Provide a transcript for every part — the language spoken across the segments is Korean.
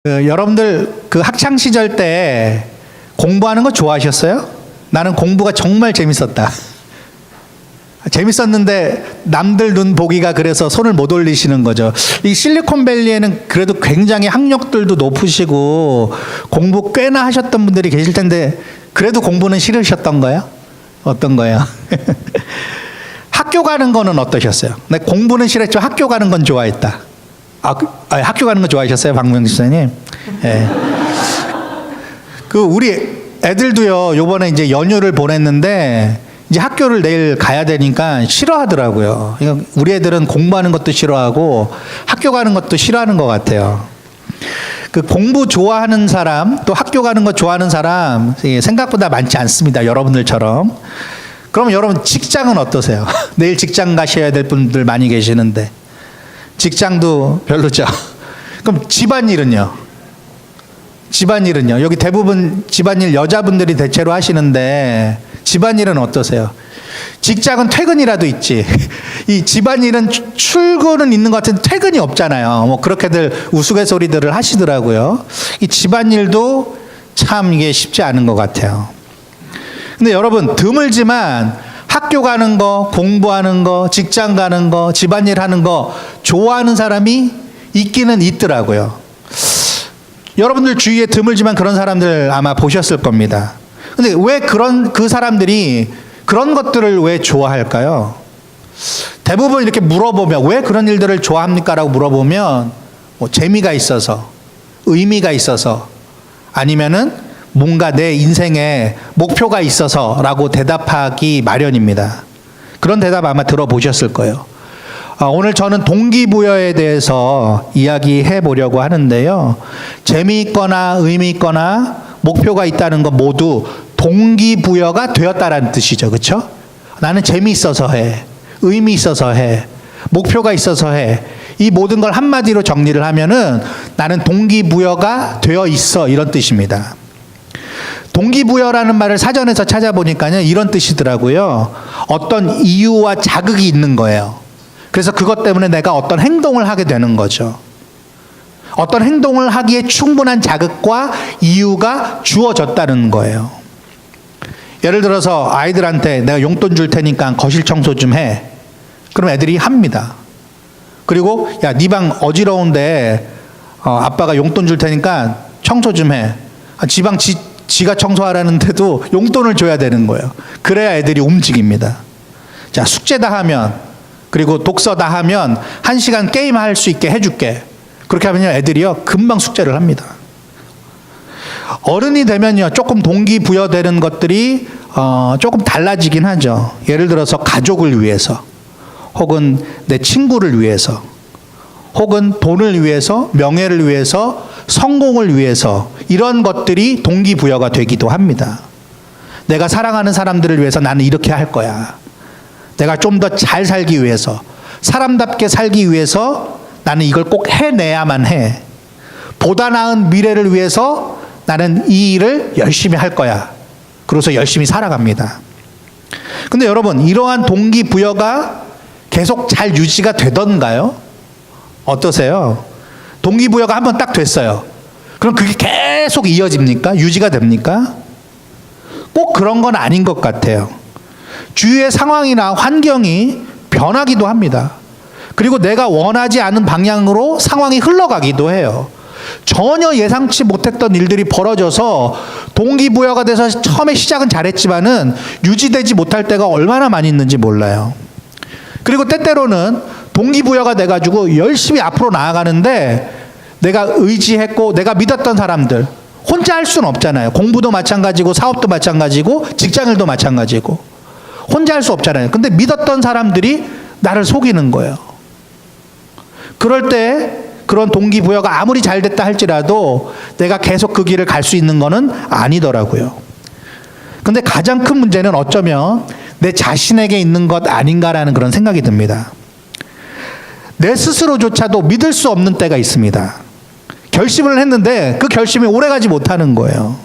여러분들 그 학창 시절 때 공부하는 거 좋아하셨어요? 나는 공부가 정말 재밌었다. 재밌었는데 남들 눈 보기가 그래서 손을 못 올리시는 거죠. 이 실리콘밸리에는 그래도 굉장히 학력들도 높으시고 공부 꽤나 하셨던 분들이 계실 텐데 그래도 공부는 싫으셨던 거예요? 어떤 거예요? 학교 가는 거는 어떠셨어요? 네, 공부는 싫었지만 학교 가는 건 좋아했다. 학교 가는 거 좋아하셨어요, 박명수 선생님? 예. 그 우리 애들도요, 요번에 이제 연휴를 보냈는데 이제 학교를 내일 가야 되니까 싫어하더라고요. 그러니까 우리 애들은 공부하는 것도 싫어하고 학교 가는 것도 싫어하는 것 같아요. 그 공부 좋아하는 사람, 또 학교 가는 거 좋아하는 사람 생각보다 많지 않습니다. 여러분들처럼. 그럼 여러분 직장은 어떠세요? 내일 직장 가셔야 될 분들 많이 계시는데 직장도 별로죠. 그럼 집안일은요? 집안일은요? 여기 대부분 집안일 여자분들이 대체로 하시는데 집안일은 어떠세요? 직장은 퇴근이라도 있지. 이 집안일은 출근은 있는 것 같은데 퇴근이 없잖아요. 뭐 그렇게들 우스갯소리들을 하시더라고요. 이 집안일도 참 이게 쉽지 않은 것 같아요. 근데 여러분 드물지만 학교 가는 거, 공부하는 거, 직장 가는 거, 집안일 하는 거 좋아하는 사람이 있기는 있더라고요. 여러분들 주위에 드물지만 그런 사람들 아마 보셨을 겁니다. 근데 왜 그 사람들이 그런 것들을 왜 좋아할까요? 대부분 이렇게 물어보면 왜 그런 일들을 좋아합니까? 라고 물어보면 뭐 재미가 있어서, 의미가 있어서, 아니면은 뭔가 내 인생에 목표가 있어서 라고 대답하기 마련입니다. 그런 대답 아마 들어보셨을 거예요. 오늘 저는 동기부여에 대해서 이야기해 보려고 하는데요. 재미있거나 의미있거나 목표가 있다는 건 모두 동기부여가 되었다라는 뜻이죠. 그렇죠? 나는 재미있어서 해. 의미 있어서 해. 목표가 있어서 해. 이 모든 걸 한마디로 정리를 하면은 나는 동기부여가 되어 있어. 이런 뜻입니다. 동기부여라는 말을 사전에서 찾아보니까요. 이런 뜻이더라고요. 어떤 이유와 자극이 있는 거예요. 그래서 그것 때문에 내가 어떤 행동을 하게 되는 거죠. 어떤 행동을 하기에 충분한 자극과 이유가 주어졌다는 거예요. 예를 들어서 아이들한테 내가 용돈 줄 테니까 거실 청소 좀 해. 그럼 애들이 합니다. 그리고 야, 네 방 어지러운데 아빠가 용돈 줄 테니까 청소 좀 해. 지방 지가 청소하라는데도 용돈을 줘야 되는 거예요. 그래야 애들이 움직입니다. 자, 숙제 다 하면, 그리고 독서 다 하면 1시간 게임 할 수 있게 해줄게. 그렇게 하면요, 애들이요 금방 숙제를 합니다. 어른이 되면요 조금 동기부여되는 것들이 조금 달라지긴 하죠. 예를 들어서 가족을 위해서, 혹은 내 친구를 위해서, 혹은 돈을 위해서, 명예를 위해서, 성공을 위해서, 이런 것들이 동기부여가 되기도 합니다. 내가 사랑하는 사람들을 위해서 나는 이렇게 할 거야. 내가 좀 더 잘 살기 위해서, 사람답게 살기 위해서 나는 이걸 꼭 해내야만 해. 보다 나은 미래를 위해서 나는 이 일을 열심히 할 거야. 그래서 열심히 살아갑니다. 근데 여러분, 이러한 동기부여가 계속 잘 유지가 되던가요? 어떠세요? 동기부여가 한번 딱 됐어요. 그럼 그게 계속 이어집니까? 유지가 됩니까? 꼭 그런 건 아닌 것 같아요. 주위의 상황이나 환경이 변하기도 합니다. 그리고 내가 원하지 않은 방향으로 상황이 흘러가기도 해요. 전혀 예상치 못했던 일들이 벌어져서 동기부여가 돼서 처음에 시작은 잘했지만은 유지되지 못할 때가 얼마나 많이 있는지 몰라요. 그리고 때때로는 동기부여가 돼가지고 열심히 앞으로 나아가는데 내가 의지했고 내가 믿었던 사람들, 혼자 할 수는 없잖아요. 공부도 마찬가지고 사업도 마찬가지고 직장일도 마찬가지고 혼자 할 수 없잖아요. 근데 믿었던 사람들이 나를 속이는 거예요. 그럴 때 그런 동기부여가 아무리 잘 됐다 할지라도 내가 계속 그 길을 갈 수 있는 거는 아니더라고요. 근데 가장 큰 문제는 어쩌면 내 자신에게 있는 것 아닌가라는 그런 생각이 듭니다. 내 스스로조차도 믿을 수 없는 때가 있습니다. 결심을 했는데 그 결심이 오래가지 못하는 거예요.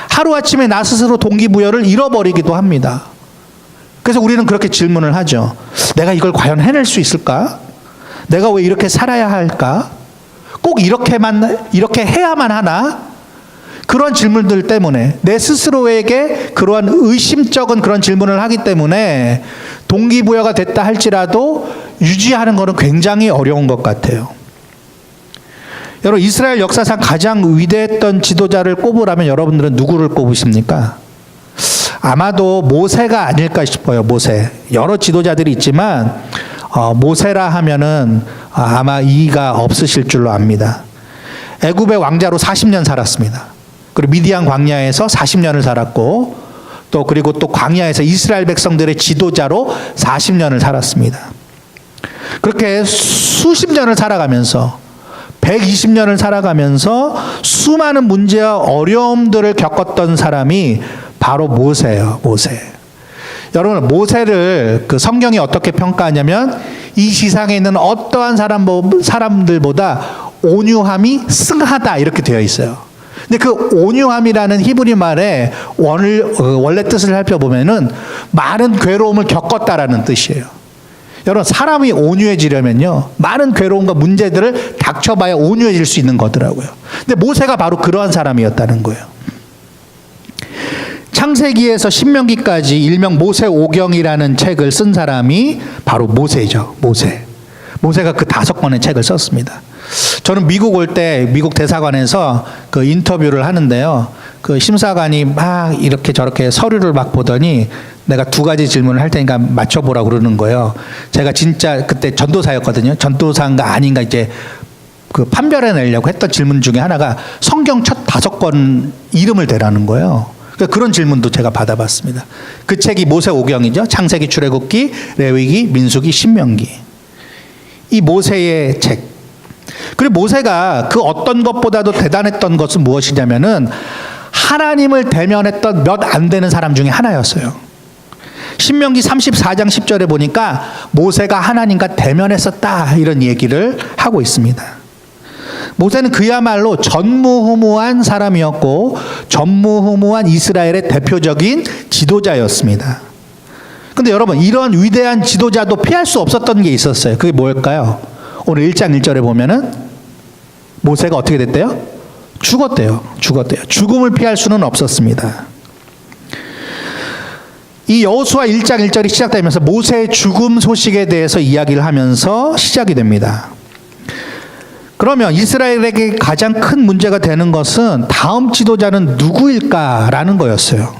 하루아침에 나 스스로 동기부여를 잃어버리기도 합니다. 그래서 우리는 그렇게 질문을 하죠. 내가 이걸 과연 해낼 수 있을까? 내가 왜 이렇게 살아야 할까? 꼭 꼭 이렇게 해야만 하나? 그런 질문들 때문에 내 스스로에게 그러한 의심적인 그런 질문을 하기 때문에 동기부여가 됐다 할지라도 유지하는 것은 굉장히 어려운 것 같아요. 여러분, 이스라엘 역사상 가장 위대했던 지도자를 꼽으라면 여러분들은 누구를 꼽으십니까? 아마도 모세가 아닐까 싶어요. 모세. 여러 지도자들이 있지만 모세라 하면은 아마 이의가 없으실 줄로 압니다. 애굽의 왕자로 40년 살았습니다. 그리고 미디안 광야에서 40년을 살았고 그리고 또 광야에서 이스라엘 백성들의 지도자로 40년을 살았습니다. 그렇게 수십 년을 살아가면서 120년을 살아가면서 수많은 문제와 어려움들을 겪었던 사람이 바로 모세예요. 모세. 여러분, 모세를 그 성경이 어떻게 평가하냐면 이 세상에 있는 어떠한 사람들보다 온유함이 승하다 이렇게 되어 있어요. 근데 그 온유함이라는 히브리 말의 원래 뜻을 살펴보면은 많은 괴로움을 겪었다라는 뜻이에요. 여러분, 사람이 온유해지려면요, 많은 괴로움과 문제들을 닥쳐봐야 온유해질 수 있는 거더라고요. 근데 모세가 바로 그러한 사람이었다는 거예요. 창세기에서 신명기까지 일명 모세오경이라는 책을 쓴 사람이 바로 모세죠. 모세가 그 5권의 책을 썼습니다. 저는 미국 올 때 미국 대사관에서 그 인터뷰를 하는데요. 그 심사관이 막 이렇게 저렇게 서류를 막 보더니 내가 2가지 질문을 할 테니까 맞춰보라고 그러는 거예요. 제가 진짜 그때 전도사였거든요. 전도사인가 아닌가 이제 그 판별해내려고 했던 질문 중에 하나가 성경 첫 5권 이름을 대라는 거예요. 그런 질문도 제가 받아봤습니다. 그 책이 모세오경이죠. 창세기, 출애굽기, 레위기, 민수기, 신명기. 이 모세의 책. 그리고 모세가 그 어떤 것보다도 대단했던 것은 무엇이냐면은 하나님을 대면했던 몇 안 되는 사람 중에 하나였어요. 신명기 34장 10절에 보니까 모세가 하나님과 대면했었다 이런 얘기를 하고 있습니다. 모세는 그야말로 전무후무한 사람이었고 전무후무한 이스라엘의 대표적인 지도자였습니다. 그런데 여러분, 이런 위대한 지도자도 피할 수 없었던 게 있었어요. 그게 뭘까요? 오늘 1장 1절에 보면은 모세가 어떻게 됐대요? 죽었대요. 죽음을 피할 수는 없었습니다. 이 여호수아 1장 1절이 시작되면서 모세의 죽음 소식에 대해서 이야기를 하면서 시작이 됩니다. 그러면 이스라엘에게 가장 큰 문제가 되는 것은 다음 지도자는 누구일까라는 거였어요.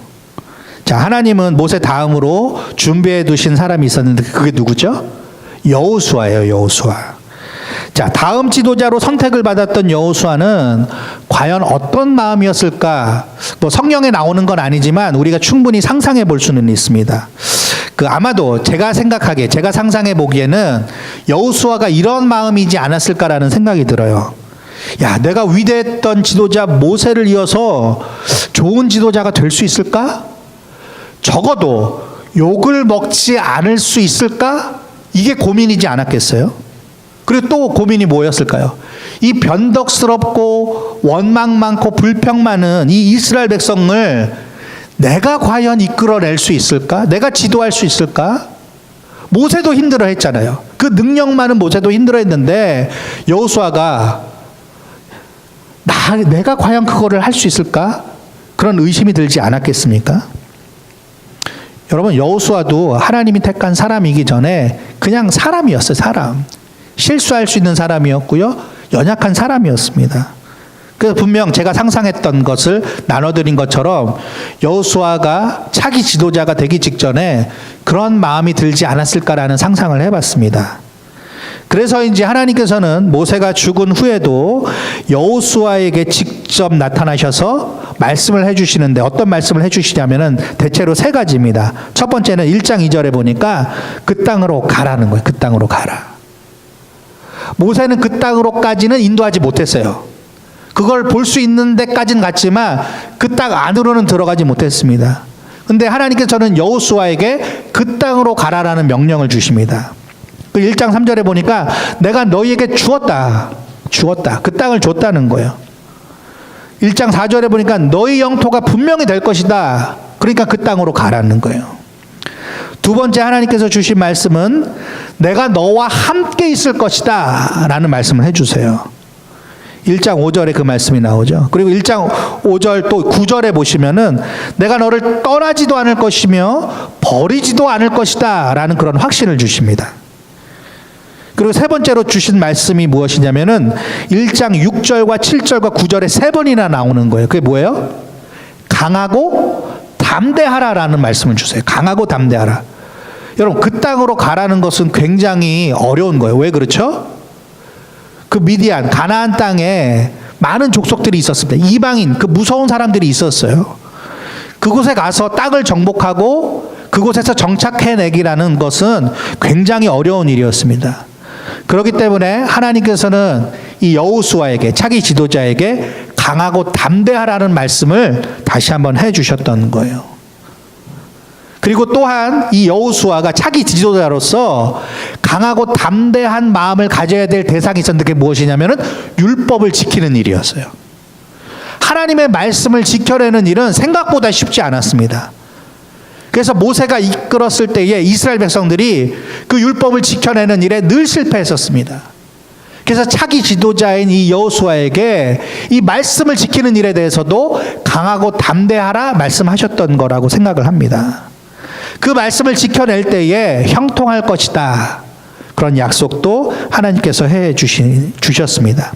자, 하나님은 모세 다음으로 준비해 두신 사람이 있었는데 그게 누구죠? 여호수아예요. 여호수아. 자, 다음 지도자로 선택을 받았던 여호수아는 과연 어떤 마음이었을까? 뭐 성경에 나오는 건 아니지만 우리가 충분히 상상해 볼 수는 있습니다. 아마도 제가 상상해 보기에는 여호수아가 이런 마음이지 않았을까라는 생각이 들어요. 야, 내가 위대했던 지도자 모세를 이어서 좋은 지도자가 될 수 있을까? 적어도 욕을 먹지 않을 수 있을까? 이게 고민이지 않았겠어요? 그리고 또 고민이 뭐였을까요? 이 변덕스럽고 원망 많고 불평 많은 이 이스라엘 백성을 내가 과연 이끌어낼 수 있을까? 내가 지도할 수 있을까? 모세도 힘들어했잖아요. 그 능력 많은 모세도 힘들어했는데 여호수아가 내가 과연 그거를 할 수 있을까? 그런 의심이 들지 않았겠습니까? 여러분, 여호수아도 하나님이 택한 사람이기 전에 그냥 사람이었어요. 사람. 실수할 수 있는 사람이었고요. 연약한 사람이었습니다. 그래서 분명 제가 상상했던 것을 나눠드린 것처럼 여호수아가 차기 지도자가 되기 직전에 그런 마음이 들지 않았을까라는 상상을 해봤습니다. 그래서 이제 하나님께서는 모세가 죽은 후에도 여호수아에게 직접 나타나셔서 말씀을 해주시는데 어떤 말씀을 해주시냐면은 대체로 3가지입니다. 첫 번째는 1장 2절에 보니까 그 땅으로 가라는 거예요. 그 땅으로 가라. 모세는 그 땅으로까지는 인도하지 못했어요. 그걸 볼 수 있는 데까지는 갔지만 그 땅 안으로는 들어가지 못했습니다. 근데 하나님께서 저는 여호수아에게 그 땅으로 가라라는 명령을 주십니다. 그 1장 3절에 보니까 내가 너희에게 주었다. 그 땅을 줬다는 거예요. 1장 4절에 보니까 너희 영토가 분명히 될 것이다. 그러니까 그 땅으로 가라는 거예요. 두 번째 하나님께서 주신 말씀은 내가 너와 함께 있을 것이다 라는 말씀을 해주세요. 1장 5절에 그 말씀이 나오죠. 그리고 1장 5절 또 9절에 보시면은 내가 너를 떠나지도 않을 것이며 버리지도 않을 것이다 라는 그런 확신을 주십니다. 그리고 세 번째로 주신 말씀이 무엇이냐면은 1장 6절과 7절과 9절에 세 번이나 나오는 거예요. 그게 뭐예요? 강하고 담대하라라는 말씀을 주세요. 강하고 담대하라. 여러분, 그 땅으로 가라는 것은 굉장히 어려운 거예요. 왜 그렇죠? 그 미디안, 가나안 땅에 많은 족속들이 있었습니다. 이방인, 그 무서운 사람들이 있었어요. 그곳에 가서 땅을 정복하고 그곳에서 정착해내기라는 것은 굉장히 어려운 일이었습니다. 그렇기 때문에 하나님께서는 이 여호수아에게, 차기 지도자에게 강하고 담대하라는 말씀을 다시 한번 해주셨던 거예요. 그리고 또한 이 여호수아가 차기 지도자로서 강하고 담대한 마음을 가져야 될 대상이 있었는데 그게 무엇이냐면은 율법을 지키는 일이었어요. 하나님의 말씀을 지켜내는 일은 생각보다 쉽지 않았습니다. 그래서 모세가 이끌었을 때에 이스라엘 백성들이 그 율법을 지켜내는 일에 늘 실패했었습니다. 그래서 차기 지도자인 이 여호수아에게 이 말씀을 지키는 일에 대해서도 강하고 담대하라 말씀하셨던 거라고 생각을 합니다. 그 말씀을 지켜낼 때에 형통할 것이다. 그런 약속도 하나님께서 주셨습니다.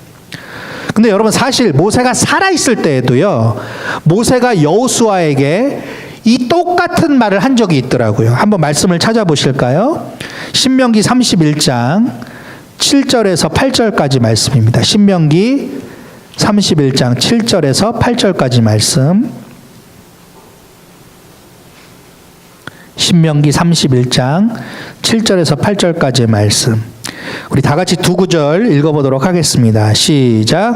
근데 여러분, 사실 모세가 살아있을 때에도요, 모세가 여호수아에게 이 똑같은 말을 한 적이 있더라고요. 한번 말씀을 찾아보실까요? 신명기 31장 7절에서 8절까지 말씀입니다. 신명기 31장 7절에서 8절까지 말씀. 신명기 31장 7절에서 8절까지의 말씀. 우리 다 같이 두 구절 읽어보도록 하겠습니다. 시작.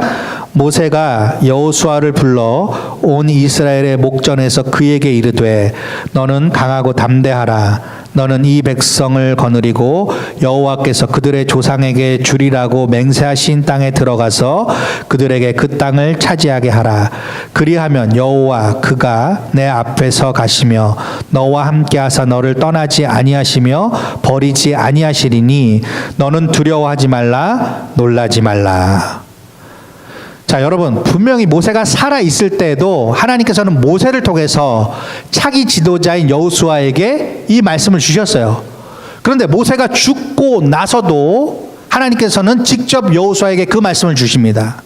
모세가 여호수아를 불러 온 이스라엘의 목전에서 그에게 이르되 너는 강하고 담대하라. 너는 이 백성을 거느리고 여호와께서 그들의 조상에게 주리라고 맹세하신 땅에 들어가서 그들에게 그 땅을 차지하게 하라. 그리하면 여호와 그가 내 앞에서 가시며 너와 함께하사 너를 떠나지 아니하시며 버리지 아니하시리니 너는 두려워하지 말라, 놀라지 말라. 자, 여러분, 분명히 모세가 살아 있을 때에도 하나님께서는 모세를 통해서 차기 지도자인 여호수아에게 이 말씀을 주셨어요. 그런데 모세가 죽고 나서도 하나님께서는 직접 여호수아에게 그 말씀을 주십니다.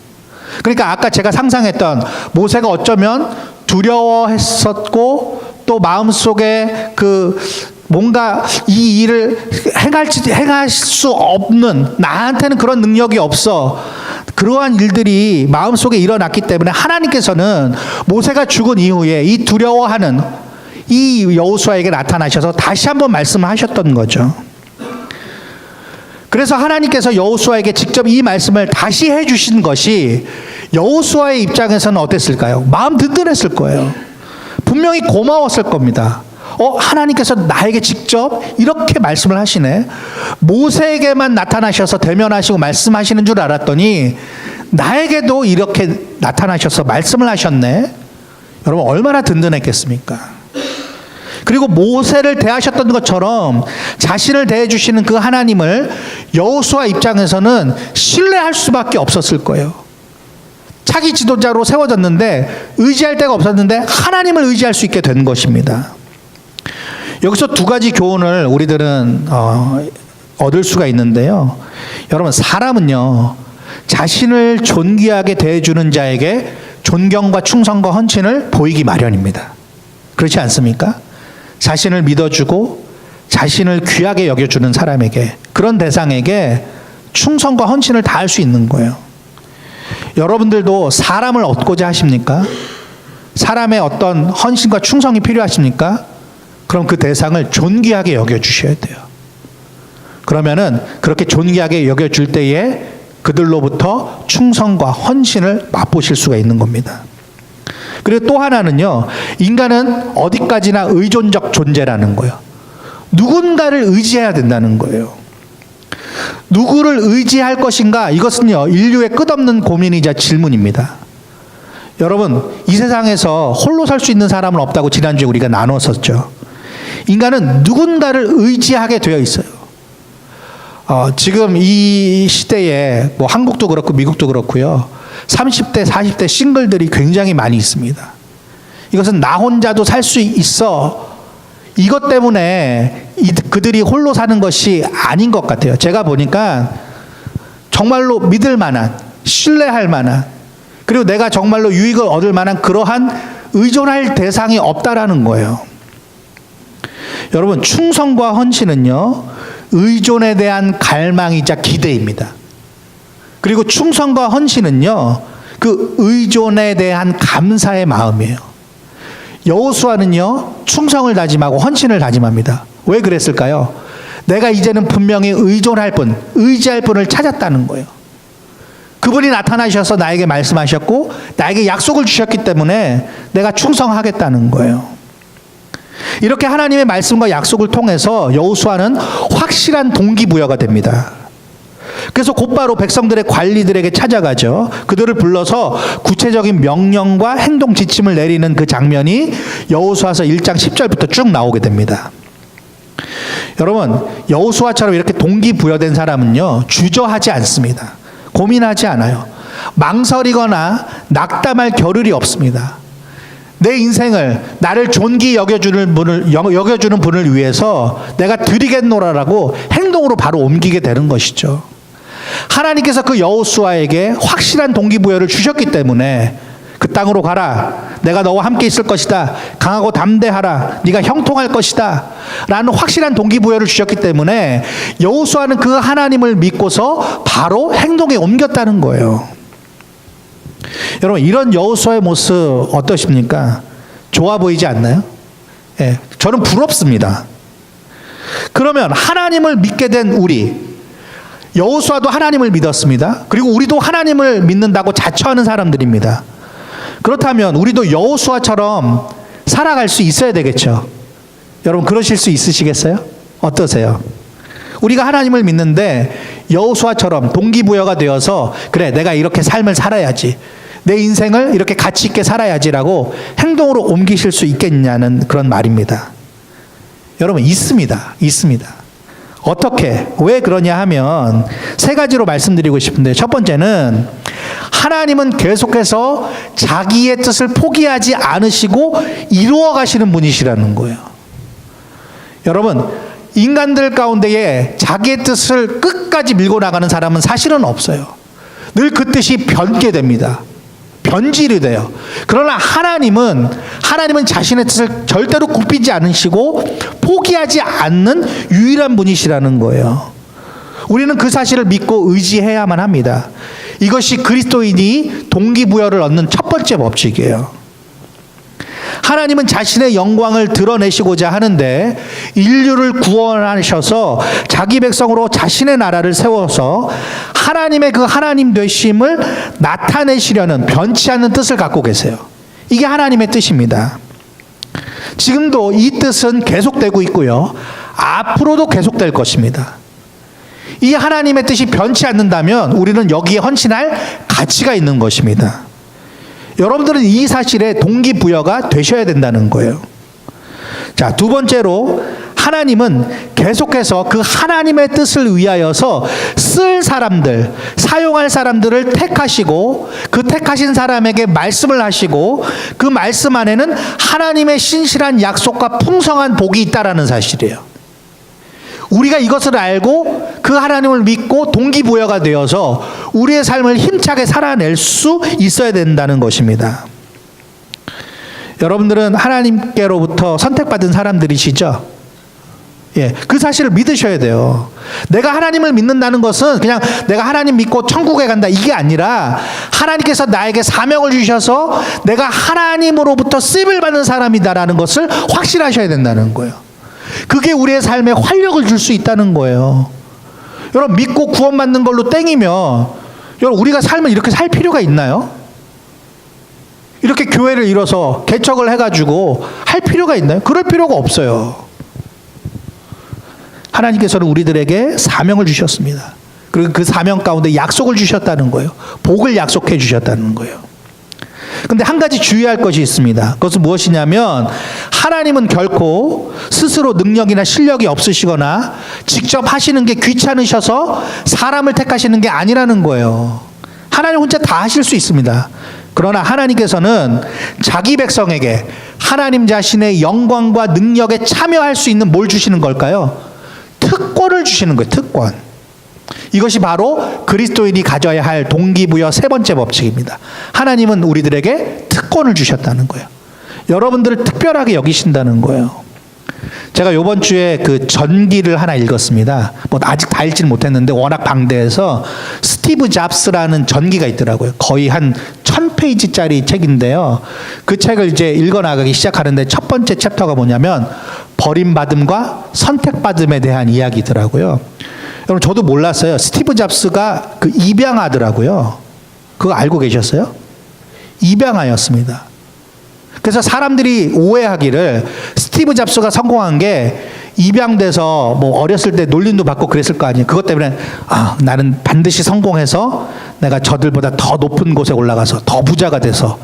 그러니까 아까 제가 상상했던 모세가 어쩌면 두려워했었고 또 마음속에 그 뭔가 이 일을 행할 수 없는, 나한테는 그런 능력이 없어, 그러한 일들이 마음속에 일어났기 때문에 하나님께서는 모세가 죽은 이후에 이 두려워하는 이 여호수아에게 나타나셔서 다시 한번 말씀하셨던 거죠. 그래서 하나님께서 여호수아에게 직접 이 말씀을 다시 해주신 것이 여호수아의 입장에서는 어땠을까요? 마음 든든했을 거예요. 분명히 고마웠을 겁니다. 하나님께서 나에게 직접 이렇게 말씀을 하시네. 모세에게만 나타나셔서 대면하시고 말씀하시는 줄 알았더니 나에게도 이렇게 나타나셔서 말씀을 하셨네. 여러분, 얼마나 든든했겠습니까? 그리고 모세를 대하셨던 것처럼 자신을 대해주시는 그 하나님을 여호수아 입장에서는 신뢰할 수밖에 없었을 거예요. 차기 지도자로 세워졌는데 의지할 데가 없었는데 하나님을 의지할 수 있게 된 것입니다. 여기서 두 가지 교훈을 우리들은 얻을 수가 있는데요. 여러분, 사람은요, 자신을 존귀하게 대해주는 자에게 존경과 충성과 헌신을 보이기 마련입니다. 그렇지 않습니까? 자신을 믿어주고 자신을 귀하게 여겨주는 사람에게, 그런 대상에게 충성과 헌신을 다할 수 있는 거예요. 여러분들도 사람을 얻고자 하십니까? 사람의 어떤 헌신과 충성이 필요하십니까? 그럼 그 대상을 존귀하게 여겨주셔야 돼요. 그러면은 그렇게 존귀하게 여겨줄 때에 그들로부터 충성과 헌신을 맛보실 수가 있는 겁니다. 그리고 또 하나는요, 인간은 어디까지나 의존적 존재라는 거예요. 누군가를 의지해야 된다는 거예요. 누구를 의지할 것인가? 이것은요, 인류의 끝없는 고민이자 질문입니다. 여러분, 이 세상에서 홀로 살 수 있는 사람은 없다고 지난주에 우리가 나눴었죠. 인간은 누군가를 의지하게 되어 있어요. 지금 이 시대에 뭐 한국도 그렇고 미국도 그렇고요. 30대, 40대 싱글들이 굉장히 많이 있습니다. 이것은 나 혼자도 살 수 있어. 이것 때문에 그들이 홀로 사는 것이 아닌 것 같아요. 제가 보니까 정말로 믿을 만한, 신뢰할 만한, 그리고 내가 정말로 유익을 얻을 만한 그러한 의존할 대상이 없다라는 거예요. 여러분, 충성과 헌신은요, 의존에 대한 갈망이자 기대입니다. 그리고 충성과 헌신은요, 그 의존에 대한 감사의 마음이에요. 여호수아는요, 충성을 다짐하고 헌신을 다짐합니다. 왜 그랬을까요? 내가 이제는 분명히 의존할 분, 의지할 분을 찾았다는 거예요. 그분이 나타나셔서 나에게 말씀하셨고 나에게 약속을 주셨기 때문에 내가 충성하겠다는 거예요. 이렇게 하나님의 말씀과 약속을 통해서 여호수아는 확실한 동기부여가 됩니다. 그래서 곧바로 백성들의 관리들에게 찾아가죠. 그들을 불러서 구체적인 명령과 행동 지침을 내리는 그 장면이 여호수아서 1장 10절부터 쭉 나오게 됩니다. 여러분, 여호수아처럼 이렇게 동기부여된 사람은요, 주저하지 않습니다. 고민하지 않아요. 망설이거나 낙담할 겨를이 없습니다. 내 인생을, 나를 존귀 여겨주는 분을 위해서 내가 드리겠노라라고 행동으로 바로 옮기게 되는 것이죠. 하나님께서 그 여호수아에게 확실한 동기부여를 주셨기 때문에 그 땅으로 가라, 내가 너와 함께 있을 것이다, 강하고 담대하라, 네가 형통할 것이다 라는 확실한 동기부여를 주셨기 때문에 여호수아는 그 하나님을 믿고서 바로 행동에 옮겼다는 거예요. 여러분, 이런 여호수아의 모습 어떠십니까? 좋아 보이지 않나요? 예, 저는 부럽습니다. 그러면 하나님을 믿게 된 우리, 여호수아도 하나님을 믿었습니다. 그리고 우리도 하나님을 믿는다고 자처하는 사람들입니다. 그렇다면 우리도 여호수아처럼 살아갈 수 있어야 되겠죠. 여러분, 그러실 수 있으시겠어요? 어떠세요? 우리가 하나님을 믿는데 여호수아처럼 동기부여가 되어서 그래, 내가 이렇게 삶을 살아야지, 내 인생을 이렇게 가치 있게 살아야지라고 행동으로 옮기실 수 있겠냐는 그런 말입니다. 여러분, 있습니다. 어떻게, 왜 그러냐 하면 세 가지로 말씀드리고 싶은데, 첫 번째는 하나님은 계속해서 자기의 뜻을 포기하지 않으시고 이루어 가시는 분이시라는 거예요. 여러분, 인간들 가운데에 자기의 뜻을 끝까지 밀고 나가는 사람은 사실은 없어요. 늘 그 뜻이 변게 됩니다. 변질이 돼요. 그러나 하나님은 자신의 뜻을 절대로 굽히지 않으시고 포기하지 않는 유일한 분이시라는 거예요. 우리는 그 사실을 믿고 의지해야만 합니다. 이것이 그리스도인이 동기부여를 얻는 첫 번째 법칙이에요. 하나님은 자신의 영광을 드러내시고자 하는데 인류를 구원하셔서 자기 백성으로 자신의 나라를 세워서 하나님의 그 하나님 되심을 나타내시려는 변치 않는 뜻을 갖고 계세요. 이게 하나님의 뜻입니다. 지금도 이 뜻은 계속되고 있고요, 앞으로도 계속될 것입니다. 이 하나님의 뜻이 변치 않는다면 우리는 여기에 헌신할 가치가 있는 것입니다. 여러분들은 이 사실에 동기부여가 되셔야 된다는 거예요. 자, 두 번째로 하나님은 계속해서 그 하나님의 뜻을 위하여서 쓸 사람들, 사용할 사람들을 택하시고 그 택하신 사람에게 말씀을 하시고 그 말씀 안에는 하나님의 신실한 약속과 풍성한 복이 있다라는 사실이에요. 우리가 이것을 알고 그 하나님을 믿고 동기부여가 되어서 우리의 삶을 힘차게 살아낼 수 있어야 된다는 것입니다. 여러분들은 하나님께로부터 선택받은 사람들이시죠? 예, 그 사실을 믿으셔야 돼요. 내가 하나님을 믿는다는 것은 그냥 내가 하나님 믿고 천국에 간다, 이게 아니라 하나님께서 나에게 사명을 주셔서 내가 하나님으로부터 쓰임을 받는 사람이다라는 것을 확신하셔야 된다는 거예요. 그게 우리의 삶에 활력을 줄 수 있다는 거예요. 여러분, 믿고 구원받는 걸로 땡이면 여러분, 우리가 삶을 이렇게 살 필요가 있나요? 이렇게 교회를 이뤄서 개척을 해가지고 할 필요가 있나요? 그럴 필요가 없어요. 하나님께서는 우리들에게 사명을 주셨습니다. 그리고 그 사명 가운데 약속을 주셨다는 거예요. 복을 약속해 주셨다는 거예요. 근데 한 가지 주의할 것이 있습니다. 그것은 무엇이냐면 하나님은 결코 스스로 능력이나 실력이 없으시거나 직접 하시는 게 귀찮으셔서 사람을 택하시는 게 아니라는 거예요. 하나님 혼자 다 하실 수 있습니다. 그러나 하나님께서는 자기 백성에게 하나님 자신의 영광과 능력에 참여할 수 있는 뭘 주시는 걸까요? 특권을 주시는 거예요. 특권. 이것이 바로 그리스도인이 가져야 할 동기부여 세 번째 법칙입니다. 하나님은 우리들에게 특권을 주셨다는 거예요. 여러분들을 특별하게 여기신다는 거예요. 제가 이번 주에 그 전기를 하나 읽었습니다. 뭐 아직 다 읽지는 못했는데 워낙 방대해서 스티브 잡스라는 전기가 있더라고요. 거의 한 1000페이지짜리 책인데요. 그 책을 이제 읽어나가기 시작하는데 첫 번째 챕터가 뭐냐면 버림받음과 선택받음에 대한 이야기더라고요. 여러분 저도 몰랐어요. 스티브 잡스가 그 입양하더라고요. 그거 알고 계셨어요? 입양하였습니다. 그래서 사람들이 오해하기를 스티브 잡스가 성공한 게 입양돼서 뭐 어렸을 때 놀림도 받고 그랬을 거 아니에요. 그것 때문에 나는 반드시 성공해서 내가 저들보다 더 높은 곳에 올라가서 더 부자가 돼서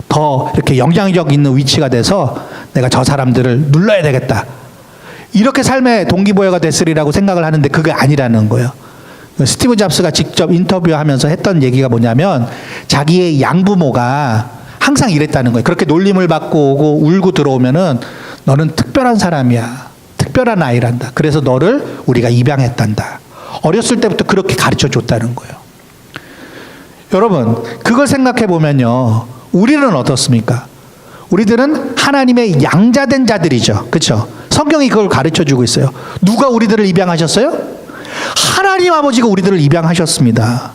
더 이렇게 영향력 있는 위치가 돼서 내가 저 사람들을 눌러야 되겠다. 이렇게 삶의 동기부여가 됐으리라고 생각을 하는데 그게 아니라는 거예요. 스티브 잡스가 직접 인터뷰하면서 했던 얘기가 뭐냐면 자기의 양부모가 항상 이랬다는 거예요. 그렇게 놀림을 받고 오고 울고 들어오면은 너는 특별한 사람이야. 특별한 아이란다. 그래서 너를 우리가 입양했단다. 어렸을 때부터 그렇게 가르쳐 줬다는 거예요. 여러분, 그걸 생각해 보면요. 우리는 어떻습니까? 우리들은 하나님의 양자된 자들이죠. 그렇죠? 성경이 그걸 가르쳐 주고 있어요. 누가 우리들을 입양하셨어요? 하나님 아버지가 우리들을 입양하셨습니다.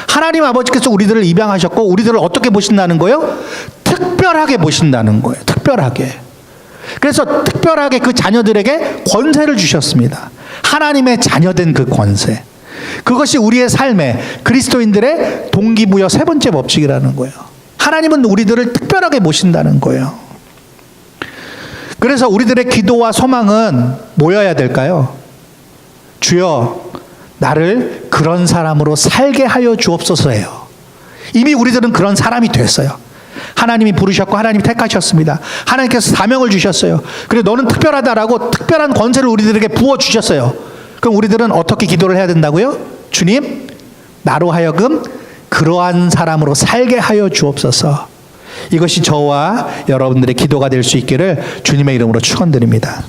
하나님 아버지께서 우리들을 입양하셨고 우리들을 어떻게 보신다는 거예요? 특별하게 보신다는 거예요. 특별하게. 그래서 특별하게 그 자녀들에게 권세를 주셨습니다. 하나님의 자녀된 그 권세. 그것이 우리의 삶에 그리스도인들의 동기부여 세 번째 법칙이라는 거예요. 하나님은 우리들을 특별하게 보신다는 거예요. 그래서 우리들의 기도와 소망은 뭐여야 될까요? 주여 나를 그런 사람으로 살게 하여 주옵소서예요. 이미 우리들은 그런 사람이 됐어요. 하나님이 부르셨고 하나님이 택하셨습니다. 하나님께서 사명을 주셨어요. 그리고 너는 특별하다라고 특별한 권세를 우리들에게 부어주셨어요. 그럼 우리들은 어떻게 기도를 해야 된다고요? 주님, 나로 하여금 그러한 사람으로 살게 하여 주옵소서. 이것이 저와 여러분들의 기도가 될 수 있기를 주님의 이름으로 축원드립니다.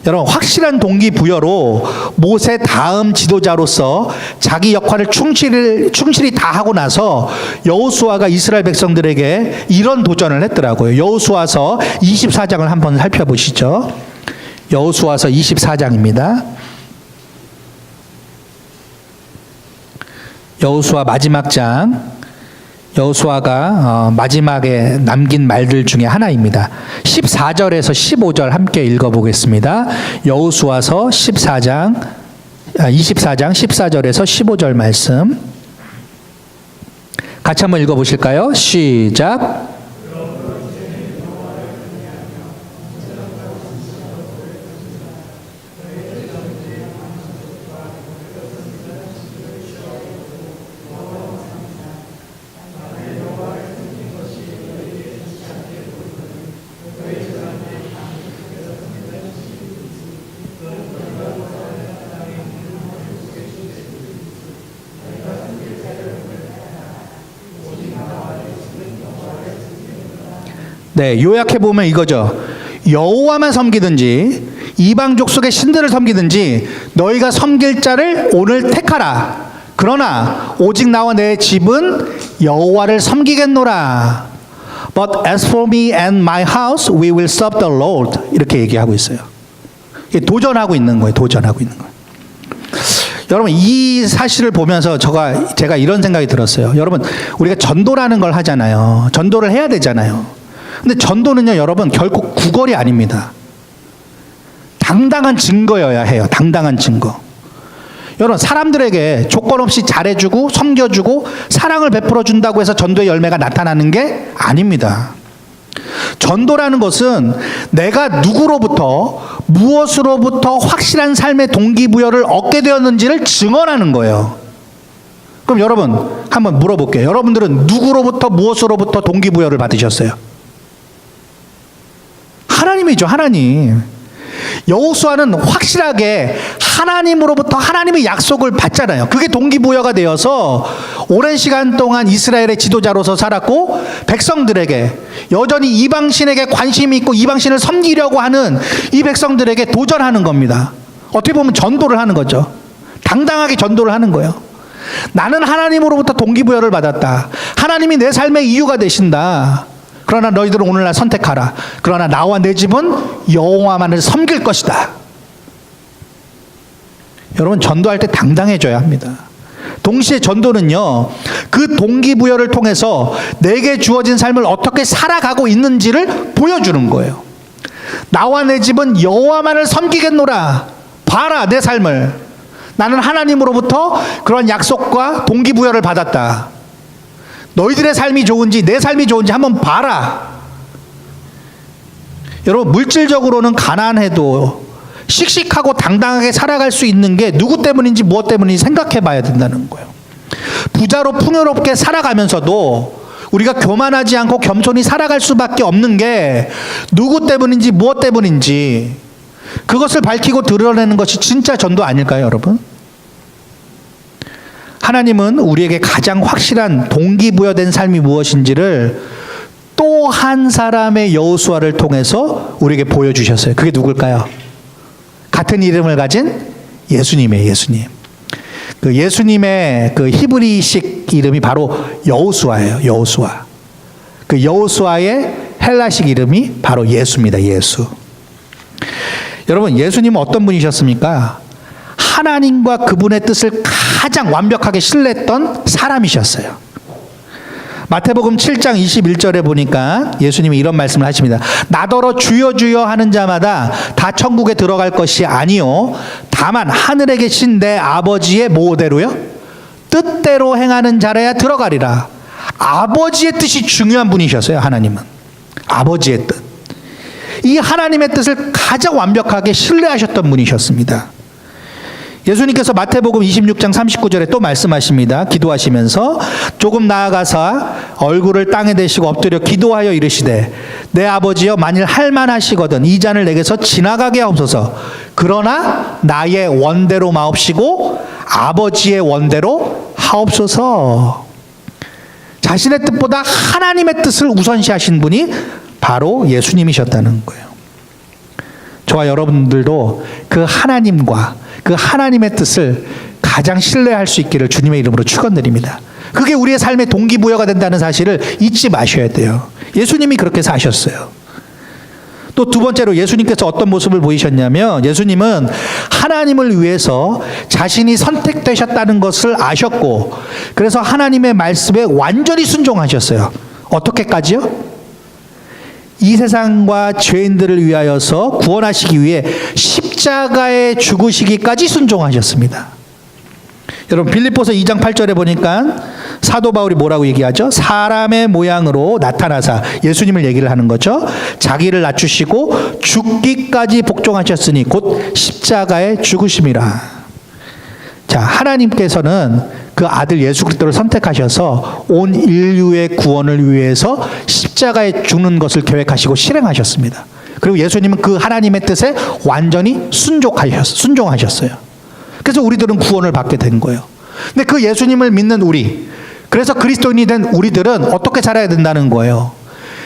여러분, 확실한 동기부여로 모세 다음 지도자로서 자기 역할을 충실히 다 하고 나서 여호수아가 이스라엘 백성들에게 이런 도전을 했더라고요. 여호수아서 24장을 한번 살펴보시죠. 여호수아서 24장입니다. 여호수아 마지막 장. 여호수아가 마지막에 남긴 말들 중에 하나입니다. 14절에서 15절 함께 읽어보겠습니다. 여호수아서 24장 14절에서 15절 말씀 같이 한번 읽어보실까요? 시작. 네, 요약해 보면 이거죠. 여호와만 섬기든지 이방 족속의 신들을 섬기든지 너희가 섬길 자를 오늘 택하라. 그러나 오직 나와 내 집은 여호와를 섬기겠노라. But as for me and my house, we will serve the Lord. 이렇게 얘기하고 있어요. 도전하고 있는 거예요. 도전하고 있는 거예요. 여러분, 이 사실을 보면서 제가 이런 생각이 들었어요. 여러분, 우리가 전도라는 걸 하잖아요. 전도를 해야 되잖아요. 근데 전도는요, 여러분, 결코 구걸이 아닙니다. 당당한 증거여야 해요. 당당한 증거. 여러분, 사람들에게 조건 없이 잘해주고 섬겨주고 사랑을 베풀어준다고 해서 전도의 열매가 나타나는 게 아닙니다. 전도라는 것은 내가 누구로부터 무엇으로부터 확실한 삶의 동기부여를 얻게 되었는지를 증언하는 거예요. 그럼 여러분, 한번 물어볼게요. 여러분들은 누구로부터 무엇으로부터 동기부여를 받으셨어요? 하나님이죠, 하나님. 여호수아는 확실하게 하나님으로부터 하나님의 약속을 받잖아요. 그게 동기부여가 되어서 오랜 시간 동안 이스라엘의 지도자로서 살았고, 백성들에게 여전히 이방신에게 관심이 있고 이방신을 섬기려고 하는 이 백성들에게 도전하는 겁니다. 어떻게 보면 전도를 하는 거죠. 당당하게 전도를 하는 거예요. 나는 하나님으로부터 동기부여를 받았다. 하나님이 내 삶의 이유가 되신다. 그러나 너희들은 오늘날 선택하라. 그러나 나와 내 집은 여호와만을 섬길 것이다. 여러분, 전도할 때 당당해져야 합니다. 동시에 전도는요, 그 동기부여를 통해서 내게 주어진 삶을 어떻게 살아가고 있는지를 보여주는 거예요. 나와 내 집은 여호와만을 섬기겠노라. 봐라, 내 삶을. 나는 하나님으로부터 그런 약속과 동기부여를 받았다. 너희들의 삶이 좋은지 내 삶이 좋은지 한번 봐라. 여러분, 물질적으로는 가난해도 씩씩하고 당당하게 살아갈 수 있는 게 누구 때문인지 무엇 때문인지 생각해 봐야 된다는 거예요. 부자로 풍요롭게 살아가면서도 우리가 교만하지 않고 겸손히 살아갈 수밖에 없는 게 누구 때문인지 무엇 때문인지, 그것을 밝히고 드러내는 것이 진짜 전도 아닐까요, 여러분? 하나님은 우리에게 가장 확실한 동기부여된 삶이 무엇인지를 또 한 사람의 여호수아를 통해서 우리에게 보여주셨어요. 그게 누굴까요? 같은 이름을 가진 예수님이에요. 예수님. 그 예수님의 그 히브리식 이름이 바로 여호수아예요. 여호수아. 그 여호수아의 헬라식 이름이 바로 예수입니다. 예수. 여러분, 예수님은 어떤 분이셨습니까? 하나님과 그분의 뜻을 가장 완벽하게 신뢰했던 사람이셨어요. 마태복음 7장 21절에 보니까 예수님이 이런 말씀을 하십니다. 나더러 주여 주여 하는 자마다 다 천국에 들어갈 것이 아니요 다만 하늘에 계신 내 아버지의 뭐대로요? 뜻대로 행하는 자라야 들어가리라. 아버지의 뜻이 중요한 분이셨어요. 하나님은 아버지의 뜻, 이 하나님의 뜻을 가장 완벽하게 신뢰하셨던 분이셨습니다. 예수님께서 마태복음 26장 39절에 또 말씀하십니다. 기도하시면서 조금 나아가사 얼굴을 땅에 대시고 엎드려 기도하여 이르시되 내 아버지여 만일 할만하시거든 이 잔을 내게서 지나가게 하옵소서. 그러나 나의 원대로 마옵시고 아버지의 원대로 하옵소서. 자신의 뜻보다 하나님의 뜻을 우선시하신 분이 바로 예수님이셨다는 거예요. 저와 여러분들도 그 하나님과 그 하나님의 뜻을 가장 신뢰할 수 있기를 주님의 이름으로 축원드립니다. 그게 우리의 삶의 동기부여가 된다는 사실을 잊지 마셔야 돼요. 예수님이 그렇게 사셨어요. 또 두 번째로 예수님께서 어떤 모습을 보이셨냐면, 예수님은 하나님을 위해서 자신이 선택되셨다는 것을 아셨고, 그래서 하나님의 말씀에 완전히 순종하셨어요. 어떻게까지요? 이 세상과 죄인들을 위하여서 구원하시기 위해 십자가에 죽으시기까지 순종하셨습니다. 여러분, 빌립보서 2장 8절에 보니까 사도 바울이 뭐라고 얘기하죠? 사람의 모양으로 나타나사, 예수님을 얘기를 하는 거죠. 자기를 낮추시고 죽기까지 복종하셨으니 곧 십자가에 죽으심이라. 자, 하나님께서는 그 아들 예수 그리스도를 선택하셔서 온 인류의 구원을 위해서 십자가에 죽는 것을 계획하시고 실행하셨습니다. 그리고 예수님은 그 하나님의 뜻에 완전히 순종하셨어요. 그래서 우리들은 구원을 받게 된 거예요. 근데 그 예수님을 믿는 우리, 그래서 그리스도인이 된 우리들은 어떻게 살아야 된다는 거예요?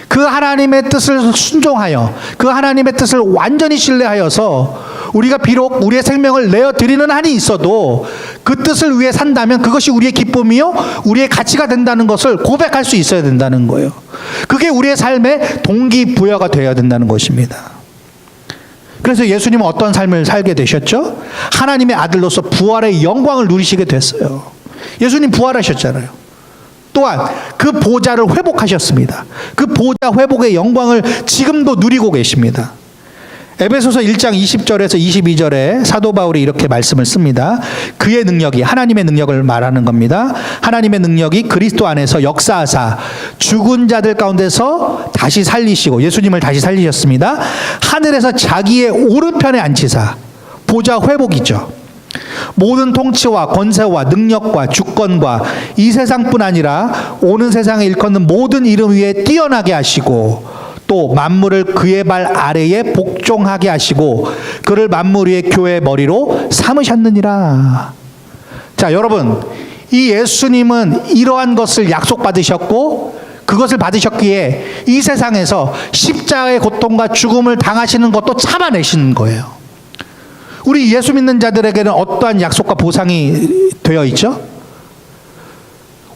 그 하나님의 뜻을 순종하여 그 하나님의 뜻을 완전히 신뢰하여서 우리가 비록 우리의 생명을 내어드리는 한이 있어도 그 뜻을 위해 산다면 그것이 우리의 기쁨이요 우리의 가치가 된다는 것을 고백할 수 있어야 된다는 거예요. 그게 우리의 삶의 동기부여가 되어야 된다는 것입니다. 그래서 예수님은 어떤 삶을 살게 되셨죠? 하나님의 아들로서 부활의 영광을 누리시게 됐어요. 예수님 부활하셨잖아요. 또한 그 보좌를 회복하셨습니다. 그 보좌 회복의 영광을 지금도 누리고 계십니다. 에베소서 1장 20절에서 22절에 사도 바울이 이렇게 말씀을 씁니다. 그의 능력이, 하나님의 능력을 말하는 겁니다. 하나님의 능력이 그리스도 안에서 역사하사 죽은 자들 가운데서 다시 살리시고, 예수님을 다시 살리셨습니다. 하늘에서 자기의 오른편에 앉히사, 보좌 회복이죠. 모든 통치와 권세와 능력과 주권과 이 세상뿐 아니라 오는 세상에 일컫는 모든 이름 위에 뛰어나게 하시고, 또 만물을 그의 발 아래에 복종하게 하시고 그를 만물 위의 교회의 머리로 삼으셨느니라. 자, 여러분, 이 예수님은 이러한 것을 약속받으셨고 그것을 받으셨기에 이 세상에서 십자가의 고통과 죽음을 당하시는 것도 참아내시는 거예요. 우리 예수 믿는 자들에게는 어떠한 약속과 보상이 되어 있죠?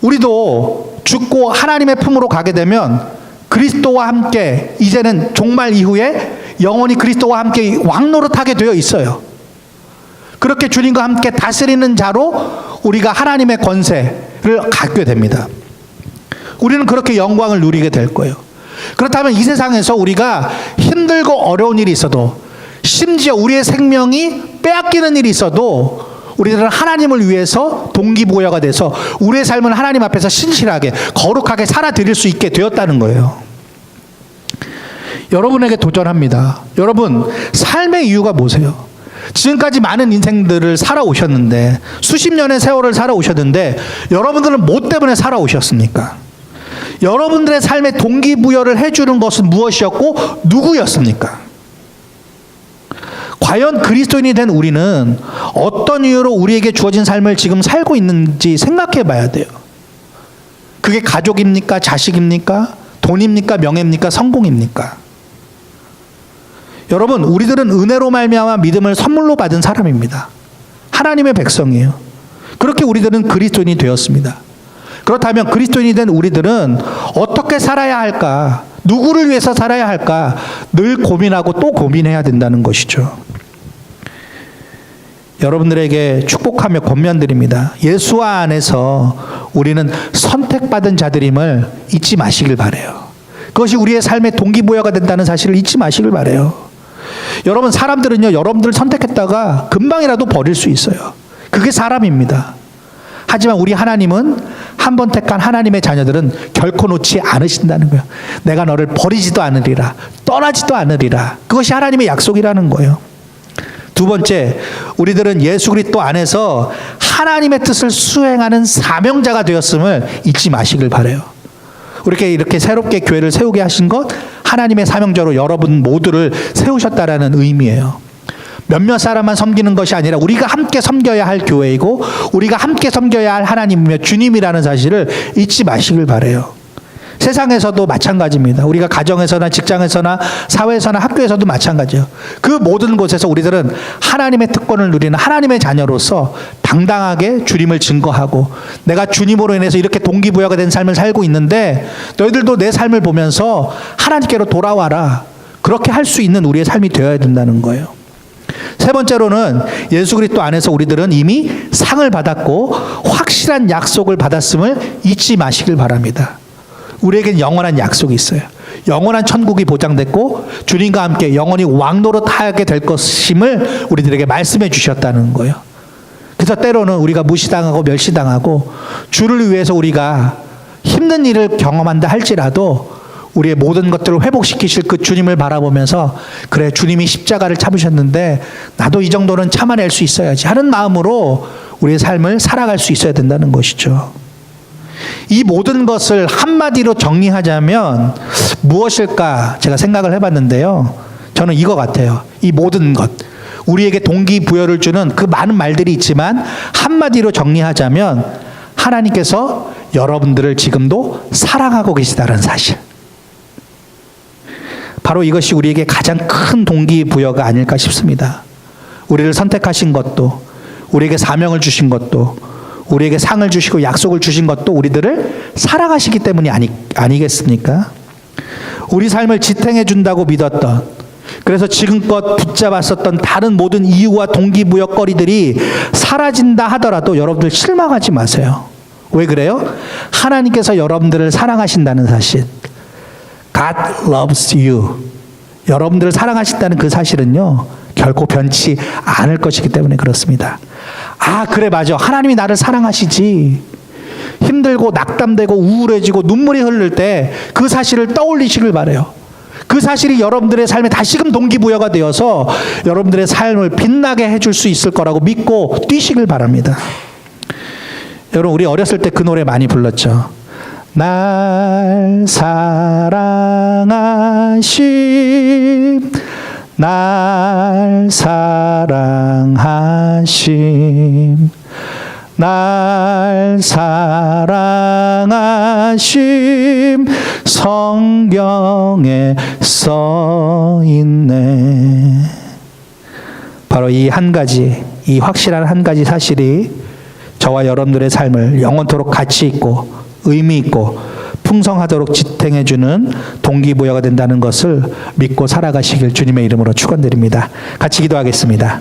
우리도 죽고 하나님의 품으로 가게 되면 그리스도와 함께 이제는 종말 이후에 영원히 그리스도와 함께 왕노릇하게 되어 있어요. 그렇게 주님과 함께 다스리는 자로 우리가 하나님의 권세를 갖게 됩니다. 우리는 그렇게 영광을 누리게 될 거예요. 그렇다면 이 세상에서 우리가 힘들고 어려운 일이 있어도 심지어 우리의 생명이 빼앗기는 일이 있어도 우리들은 하나님을 위해서 동기부여가 돼서 우리의 삶을 하나님 앞에서 신실하게 거룩하게 살아드릴 수 있게 되었다는 거예요. 여러분에게 도전합니다. 여러분, 삶의 이유가 뭐세요? 지금까지 많은 인생들을 살아오셨는데 수십 년의 세월을 살아오셨는데 여러분들은 뭐 때문에 살아오셨습니까? 여러분들의 삶의 동기부여를 해주는 것은 무엇이었고 누구였습니까? 과연 그리스도인이 된 우리는 어떤 이유로 우리에게 주어진 삶을 지금 살고 있는지 생각해 봐야 돼요. 그게 가족입니까? 자식입니까? 돈입니까? 명예입니까? 성공입니까? 여러분, 우리들은 은혜로 말미암아 믿음을 선물로 받은 사람입니다. 하나님의 백성이에요. 그렇게 우리들은 그리스도인이 되었습니다. 그렇다면 그리스도인이 된 우리들은 어떻게 살아야 할까? 누구를 위해서 살아야 할까? 늘 고민하고 또 고민해야 된다는 것이죠. 여러분들에게 축복하며 권면드립니다. 예수와 안에서 우리는 선택받은 자들임을 잊지 마시길 바라요. 그것이 우리의 삶의 동기부여가 된다는 사실을 잊지 마시길 바라요. 여러분, 사람들은요, 여러분들을 선택했다가 금방이라도 버릴 수 있어요. 그게 사람입니다. 하지만 우리 하나님은 한 번 택한 하나님의 자녀들은 결코 놓지 않으신다는 거예요. 내가 너를 버리지도 않으리라, 떠나지도 않으리라. 그것이 하나님의 약속이라는 거예요. 두 번째, 우리들은 예수 그리스도 안에서 하나님의 뜻을 수행하는 사명자가 되었음을 잊지 마시길 바라요. 이렇게 새롭게 교회를 세우게 하신 것, 하나님의 사명자로 여러분 모두를 세우셨다라는 의미예요. 몇몇 사람만 섬기는 것이 아니라 우리가 함께 섬겨야 할 교회이고 우리가 함께 섬겨야 할 하나님이며 주님이라는 사실을 잊지 마시길 바라요. 세상에서도 마찬가지입니다. 우리가 가정에서나 직장에서나 사회에서나 학교에서도 마찬가지예요. 그 모든 곳에서 우리들은 하나님의 특권을 누리는 하나님의 자녀로서 당당하게 주님을 증거하고 내가 주님으로 인해서 이렇게 동기부여가 된 삶을 살고 있는데 너희들도 내 삶을 보면서 하나님께로 돌아와라. 그렇게 할 수 있는 우리의 삶이 되어야 된다는 거예요. 세 번째로는 예수 그리스도 안에서 우리들은 이미 상을 받았고 확실한 약속을 받았음을 잊지 마시길 바랍니다. 우리에겐 영원한 약속이 있어요. 영원한 천국이 보장됐고 주님과 함께 영원히 왕노릇하게 될 것임을 우리들에게 말씀해 주셨다는 거예요. 그래서 때로는 우리가 무시당하고 멸시당하고 주를 위해서 우리가 힘든 일을 경험한다 할지라도 우리의 모든 것들을 회복시키실 그 주님을 바라보면서 그래, 주님이 십자가를 참으셨는데 나도 이 정도는 참아낼 수 있어야지 하는 마음으로 우리의 삶을 살아갈 수 있어야 된다는 것이죠. 이 모든 것을 한마디로 정리하자면 무엇일까 제가 생각을 해봤는데요. 저는 이거 같아요. 이 모든 것, 우리에게 동기부여를 주는 그 많은 말들이 있지만 한마디로 정리하자면 하나님께서 여러분들을 지금도 사랑하고 계시다는 사실. 바로 이것이 우리에게 가장 큰 동기부여가 아닐까 싶습니다. 우리를 선택하신 것도, 우리에게 사명을 주신 것도, 우리에게 상을 주시고 약속을 주신 것도 우리들을 사랑하시기 때문이 아니겠습니까? 우리 삶을 지탱해 준다고 믿었던, 그래서 지금껏 붙잡았었던 다른 모든 이유와 동기부여거리들이 사라진다 하더라도 여러분들 실망하지 마세요. 왜 그래요? 하나님께서 여러분들을 사랑하신다는 사실. God loves you. 여러분들을 사랑하신다는 그 사실은요, 결코 변치 않을 것이기 때문에 그렇습니다. 아, 그래, 맞아. 하나님이 나를 사랑하시지. 힘들고 낙담되고 우울해지고 눈물이 흐를 때 그 사실을 떠올리시길 바라요. 그 사실이 여러분들의 삶에 다시금 동기부여가 되어서 여러분들의 삶을 빛나게 해줄 수 있을 거라고 믿고 뛰시길 바랍니다. 여러분, 우리 어렸을 때 그 노래 많이 불렀죠. 날 사랑하심, 날 사랑하심, 날 사랑하심, 성경에 써 있네. 바로 이 한 가지, 이 확실한 한 가지 사실이 저와 여러분들의 삶을 영원토록 가치 있고 의미 있고 풍성하도록 지탱해주는 동기부여가 된다는 것을 믿고 살아가시길 주님의 이름으로 축원드립니다. 같이 기도하겠습니다.